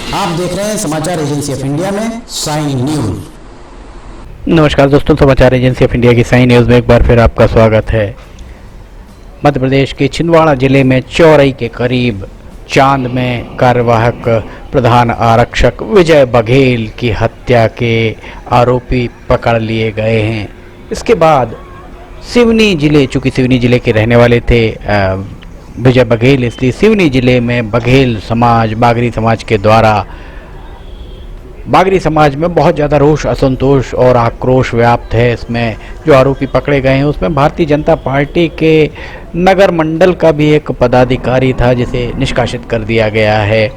आप देख रहे हैं समाचार एजेंसी ऑफ इंडिया में साइन न्यूज। नमस्कार दोस्तों, समाचार एजेंसी ऑफ इंडिया की साइन न्यूज़ में एक बार फिर आपका स्वागत है। मध्य प्रदेश के छिंदवाड़ा जिले में चौरई के करीब चांद में कार्यवाहक प्रधान आरक्षक विजय बघेल की हत्या के आरोपी पकड़ लिए गए हैं। इसके बाद सिवनी जिले, चूँकि सिवनी जिले के रहने वाले थे विजय बघेल, इसलिए सिवनी जिले में बघेल समाज, बागरी समाज के द्वारा बागरी समाज में बहुत ज़्यादा रोष, असंतोष और आक्रोश व्याप्त है। इसमें जो आरोपी पकड़े गए हैं उसमें भारतीय जनता पार्टी के नगर मंडल का भी एक पदाधिकारी था, जिसे निष्कासित कर दिया गया है।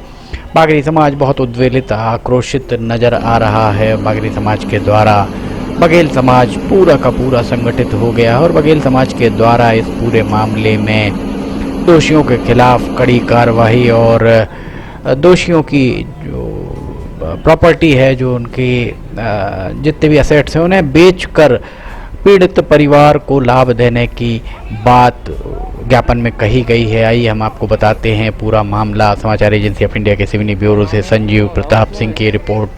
बागरी समाज बहुत उद्वेलित, आक्रोशित नज़र आ रहा है। बागरी समाज के द्वारा बघेल समाज पूरा का पूरा संगठित हो गया और बघेल समाज के द्वारा इस पूरे मामले में दोषियों के खिलाफ कड़ी कार्रवाई और दोषियों की जो प्रॉपर्टी है, जो उनकी जितने भी असेट्स हैं, उन्हें बेचकर पीड़ित परिवार को लाभ देने की बात ज्ञापन में कही गई है। आइए हम आपको बताते हैं पूरा मामला। समाचार एजेंसी ऑफ इंडिया के सिवनी ब्यूरो से संजीव प्रताप सिंह की रिपोर्ट।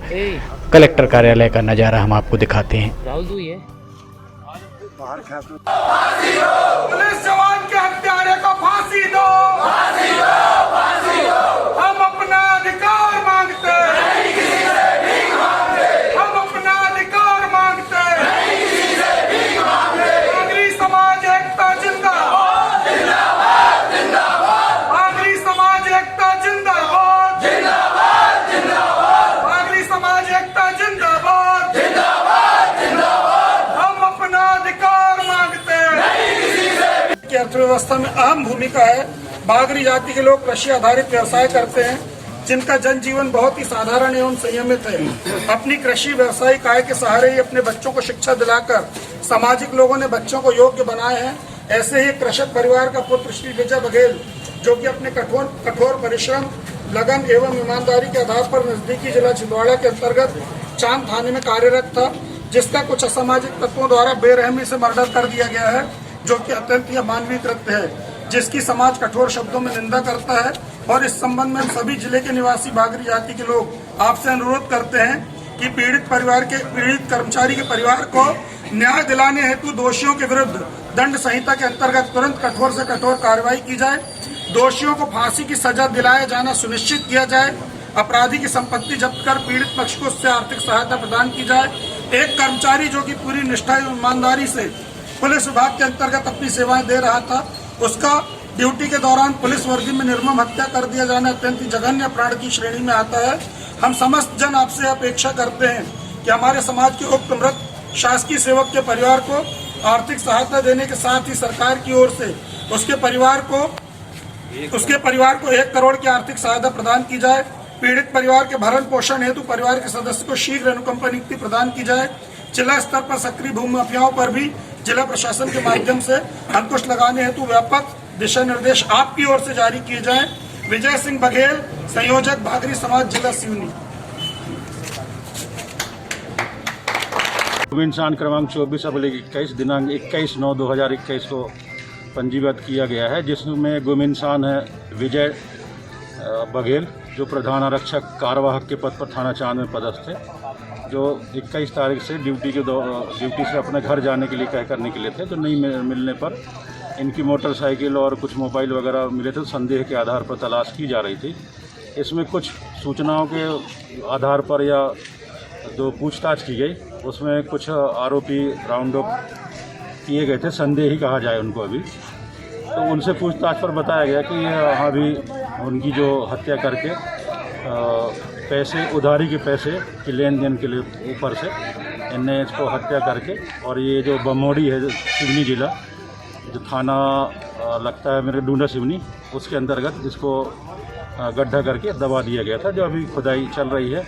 कलेक्टर कार्यालय का नज़ारा हम आपको दिखाते हैं। पुलिस जवान के हत्यारे को फांसी दो, फांसी दो, फांसी दो। हम अपना अधिकार मांगते हैं, नहीं किसी से भीख मांगते। हम अपना अधिकार मांगते हैं, नहीं किसी से भीख मांगते। बागरी समाज एकता जिंदाबाद, जिंदाबाद, जिंदाबाद। बागरी समाज एकता जिंदाबाद, जिंदाबाद, जिंदाबाद। बागरी समाज एकता जिंदाबाद, जिंदाबाद, जिंदाबाद। हम अपना अधिकार मांगते हैं, नहीं किसी से। की अर्थव्यवस्था में अहम भूमिका है। बागरी जाति के लोग कृषि आधारित व्यवसाय करते हैं, जिनका जनजीवन बहुत ही साधारण एवं संयमित है। अपनी कृषि व्यवसायिक आय के सहारे ही अपने बच्चों को शिक्षा दिलाकर सामाजिक लोगों ने बच्चों को योग्य बनाए हैं। ऐसे ही कृषक परिवार का पुत्र श्री विजय बघेल, जो कि अपने कठोर परिश्रम, लगन एवं ईमानदारी के आधार पर नजदीकी जिला छिंदवाड़ा के अंतर्गत चांद थाने में कार्यरत था, जिसका कुछ असामाजिक तत्वों द्वारा बेरहमी से मर्डर कर दिया गया है, जो कि अत्यंत ही अमानवीय कृत्य है, जिसकी समाज कठोर शब्दों में निंदा करता है। और इस संबंध में सभी जिले के निवासी बागरी जाति के लोग आपसे अनुरोध करते हैं कि पीड़ित कर्मचारी के परिवार को न्याय दिलाने हेतु दोषियों के विरुद्ध दंड संहिता के अंतर्गत तुरंत कठोर से कठोर कार्रवाई की जाए। दोषियों को फांसी की सजा दिलाया जाना सुनिश्चित किया जाए। अपराधी की संपत्ति जब्त कर पीड़ित पक्ष को उससे आर्थिक सहायता प्रदान की जाए। एक कर्मचारी जो कि पूरी निष्ठा एवं ईमानदारी से पुलिस विभाग के अंतर्गत अपनी सेवाएं दे रहा था, उसका ड्यूटी के दौरान पुलिस वर्दी में निर्मम हत्या कर दिया जाना अत्यंत ही जघन्य अपराध की श्रेणी में आता है। हम समस्त जन आपसे अपेक्षा करते हैं कि हमारे समाज के उक्त मृत शासकीय सेवक के परिवार को आर्थिक सहायता देने के साथ ही सरकार की ओर से उसके परिवार को 1 करोड़ की आर्थिक सहायता प्रदान की जाए। पीड़ित परिवार के भरण पोषण हेतु परिवार के सदस्य को शीघ्र अनुकंपा नियुक्ति प्रदान की जाए। जिला स्तर पर सक्रिय भूमि माफियाओं पर भी जिला प्रशासन के माध्यम से अंकुश लगाने हेतु व्यापक दिशा निर्देश आपकी ओर से जारी किए जाएं। विजय सिंह बघेल, संयोजक बागरी समाज, जिला सिवनी। इंसान क्रमांक 24/21 दिनांक 21/9/2021 को पंजीबद्ध किया गया है, जिसमें गुमिंसान है विजय बघेल, जो प्रधान आरक्षक कार्यवाहक के पद पर थाना चांद में पदस्थ थे, जो 21 तारीख से ड्यूटी से अपने घर जाने के लिए तय करने के लिए थे। तो नहीं मिलने पर इनकी मोटरसाइकिल और कुछ मोबाइल वगैरह मिले थे। संदेह के आधार पर तलाश की जा रही थी। इसमें कुछ सूचनाओं के आधार पर या जो पूछताछ की गई, उसमें कुछ आरोपी राउंड अप किए गए थे, संदेह ही कहा जाए उनको अभी। तो उनसे पूछताछ पर बताया गया कि यहाँ भी उनकी जो हत्या करके पैसे, उधारी के पैसे के लेन देन के लिए ऊपर से इनने इसको हत्या करके, और ये जो बमोड़ी है सिवनी जिला, जो थाना लगता है मेरे डूंडा सिवनी, उसके अंतर्गत इसको गड्ढा करके दबा दिया गया था, जो अभी खुदाई चल रही है।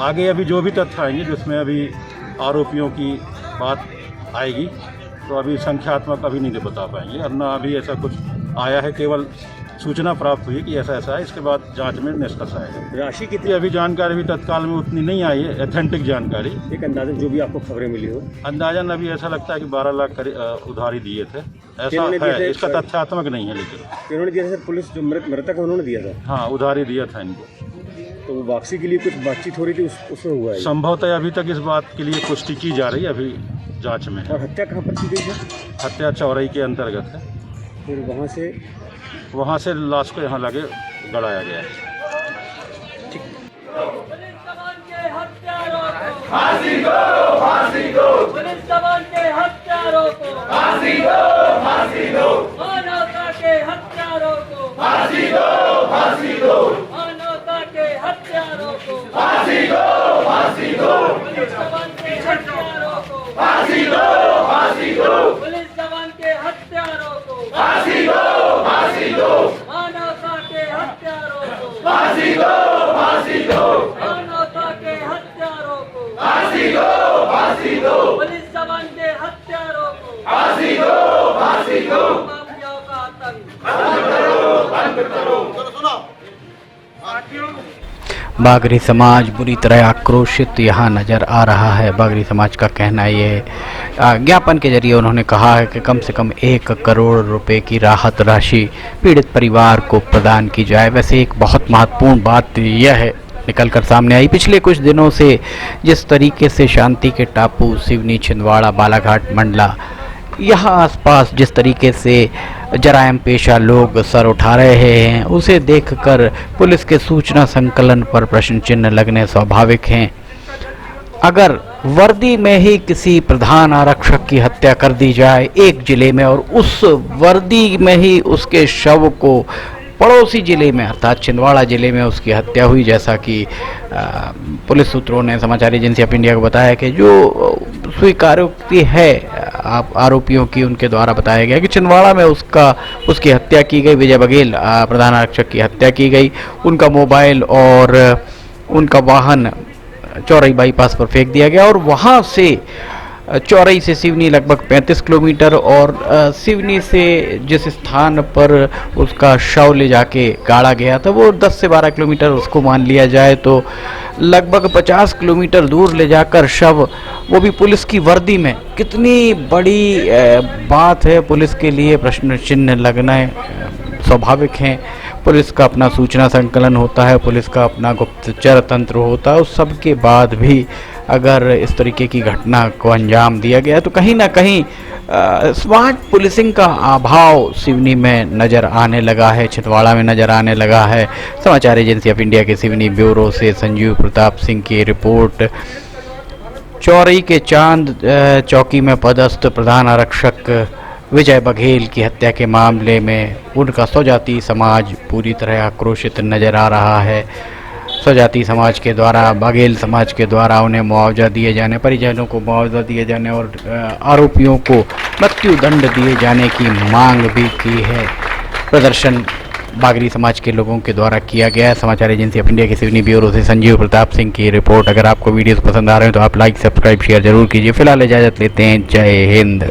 आगे अभी जो भी तथ्य आएंगे, जिसमें अभी आरोपियों की बात आएगी, तो अभी संख्यात्मक अभी नहीं बता पाएंगे, और ना अभी ऐसा कुछ आया है। केवल सूचना प्राप्त हुई कि ऐसा है, इसके बाद जांच में निष्कर्ष आएगा। राशि कितनी अभी जानकारी भी तत्काल में उतनी नहीं आई है, ऑथेंटिक जानकारी। एक अंदाजन जो भी आपको खबरें मिली हो, अंदाजन अभी ऐसा लगता है कि 12 लाख उधारी दिए थे, ऐसा है। इसका तथ्यात्मक नहीं है, लेकिन उन्होंने दिया था। पुलिस जो मृतक उन्होंने दिया था, हाँ, उधारी दिया था इनको। तो वो वापसी के लिए कुछ बातचीत हो रही थी, उसमें हुआ है? संभवतः अभी तक इस बात के लिए पुष्टि की जा रही है, अभी जांच में है। और हत्या कहाँ पर की गई है? हत्या चौराई के अंतर्गत है। फिर वहाँ से लाश को यहाँ लगे गड़ाया गया है। पुलिस जवान के हत्यारों को फांसी दो, फांसी दो। पुलिस जवान के हत्यारों को फांसी दो, फांसी दो। मानवता के हत्यारों को फांसी दो, फांसी दो। मानवता के हत्यारों को फांसी दो, फांसी दो। पुलिस जवान के हत्यारों को फांसी दो, फांसी दो। पुलिस जवान के हत्यारों को फांसी दो, फांसी दो। मानवता के हत्यारों को फांसी दो, फांसी दो। मानवता के हत्यारों को फांसी दो, फांसी दो। पुलिस जवान के हत्यारों को फांसी दो, फांसी दो। माफियाओं का आतंक बंद करो, बंद करो। बागरी समाज बुरी तरह आक्रोशित यहाँ नज़र आ रहा है। बागरी समाज का कहना ये ज्ञापन के जरिए उन्होंने कहा है कि कम से कम 1 करोड़ रुपए की राहत राशि पीड़ित परिवार को प्रदान की जाए। वैसे एक बहुत महत्वपूर्ण बात यह है निकल कर सामने आई, पिछले कुछ दिनों से जिस तरीके से शांति के टापू सिवनी, छिंदवाड़ा, बालाघाट, मंडला, यहाँ आसपास जिस तरीके से जराइम पेशा लोग सर उठा रहे हैं, उसे देखकर पुलिस के सूचना संकलन पर प्रश्न चिन्ह लगने स्वाभाविक हैं। अगर वर्दी में ही किसी प्रधान आरक्षक की हत्या कर दी जाए एक जिले में और उस वर्दी में ही उसके शव को पड़ोसी जिले में अर्थात छिंदवाड़ा जिले में उसकी हत्या हुई, जैसा कि पुलिस सूत्रों ने समाचार एजेंसी ऑफ इंडिया को बताया कि जो स्वीकारोक्ति है आरोपियों की उनके द्वारा बताया गया कि छिंदवाड़ा में उसकी हत्या की गई। विजय बघेल प्रधान आरक्षक की हत्या की गई। उनका मोबाइल और उनका वाहन चौराई बाईपास पर फेंक दिया गया और वहाँ से चौराई से सिवनी लगभग 35 किलोमीटर और सिवनी से जिस स्थान पर उसका शव ले जाके गाड़ा गया था वो 10 से 12 किलोमीटर उसको मान लिया जाए तो लगभग 50 किलोमीटर दूर ले जाकर शव, वो भी पुलिस की वर्दी में, कितनी बड़ी बात है। पुलिस के लिए प्रश्न चिन्ह लगना स्वाभाविक है। पुलिस का अपना सूचना संकलन होता है, पुलिस का अपना गुप्तचर तंत्र होता है, उस सब के बाद भी अगर इस तरीके की घटना को अंजाम दिया गया तो कहीं ना कहीं स्मार्ट पुलिसिंग का अभाव सिवनी में नज़र आने लगा है, छिंदवाड़ा में नज़र आने लगा है। समाचार एजेंसी ऑफ इंडिया के सिवनी ब्यूरो से संजीव प्रताप सिंह की रिपोर्ट। चौराई के चांद चौकी में पदस्थ प्रधान आरक्षक विजय बघेल की हत्या के मामले में उनका स्वजाति समाज पूरी तरह आक्रोशित नज़र आ रहा है। स्वजाति समाज के द्वारा, बघेल समाज के द्वारा उन्हें मुआवजा दिए जाने, परिजनों को मुआवजा दिए जाने और आरोपियों को मृत्युदंड दिए जाने की मांग भी की है। प्रदर्शन बागरी समाज के लोगों के द्वारा किया गया है। समाचार एजेंसी ऑफ इंडिया के सिवनी ब्यूरो से संजीव प्रताप सिंह की रिपोर्ट। अगर आपको वीडियोस पसंद आ रहे हैं तो आप लाइक, सब्सक्राइब, शेयर जरूर कीजिए। फिलहाल इजाज़त लेते हैं। जय हिंद।